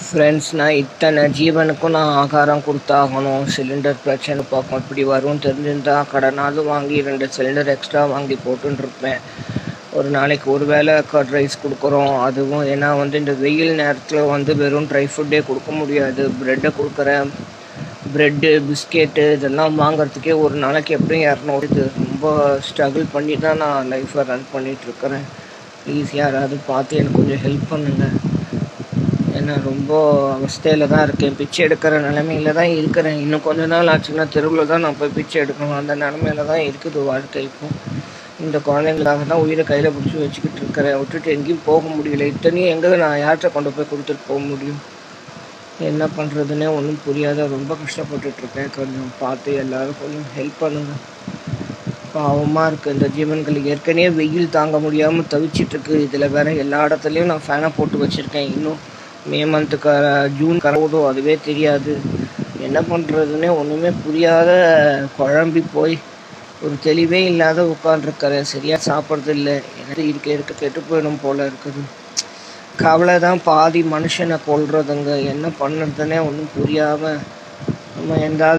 Friends, நான் இத்தனை ஜீவனுக்கும் நான் ஆகாரம் கொடுத்தாகணும். சிலிண்டர் பிரச்சனை பார்க்கும் இப்படி வரும்னு தெரிஞ்சிருந்தா கடனாவது வாங்கி 2 சிலிண்டர் எக்ஸ்ட்ரா வாங்கி போட்டுருப்பேன். ஒரு நாளைக்கு ஒரு வேளை கர்ட் ரைஸ் கொடுக்குறோம். அதுவும் ஏன்னா இந்த வெயில் நேரத்தில் வெறும் ட்ரை ஃபுட்டே கொடுக்க முடியாது. ப்ரெட்டை கொடுக்குறேன். ப்ரெட்டு, பிஸ்கெட்டு இதெல்லாம் வாங்குறதுக்கே ஒரு நாளைக்கு எப்படியும் 200. இது ரொம்ப ஸ்ட்ரகிள் பண்ணி தான் நான் லைஃப்பை ரன் பண்ணிகிட்ருக்கிறேன். ப்ளீஸ் யாராவது பார்த்து எனக்கு கொஞ்சம் ஹெல்ப் பண்ணுங்கள். ஏன்னா ரொம்ப அவஸ்தையில் தான் இருக்கேன். பிச்சை எடுக்கிற நிலமையில தான் இருக்கிறேன். இன்னும் கொஞ்ச நாள் ஆச்சுன்னா தெருவில் தான் நான் போய் பிச்சை எடுக்கணும். அந்த நிலமையில தான் இருக்குது வாழ்க்கை. இப்போ இந்த குழந்தைங்களுக்காக தான் உயிரை கையில் பிடிச்சி வச்சுக்கிட்டு இருக்கிறேன். விட்டுட்டு எங்கேயும் போக முடியல. இத்தனையும் எங்கே நான் யார்கிட்ட கொண்டு போய் கொடுத்துட்டு போக முடியும்? என்ன பண்ணுறதுன்னே ஒன்றும் புரியாத ரொம்ப கஷ்டப்பட்டுட்ருக்கேன். கொஞ்சம் பார்த்து எல்லோரும் கொஞ்சம் ஹெல்ப் பண்ணுங்கள். பாவமாக இருக்குது. இந்த ஜீவன்கள் ஏற்கனவே வெயில் தாங்க முடியாமல் தவிச்சிட்ருக்கு. இதில் வேறு எல்லா இடத்துலையும் நான் ஃபேனை போட்டு வச்சுருக்கேன். இன்னும் மே மந்த்துக்கு ஜூன் கரவுதோ அதுவே தெரியாது. என்ன பண்ணுறதுன்னே ஒன்றுமே புரியாத குழம்பி போய் ஒரு தெளிவே இல்லாத உட்காண்ட்ருக்கிறேன். சரியாக சாப்பிட்றது இல்லை. எனக்கு இருக்க கெட்டு போயிடும் போல் இருக்குது. கவலை தான் பாதி மனுஷனை கொள்றதுங்க. என்ன பண்ணுறதுன்னே ஒன்றும் புரியாமல் நம்ம எந்த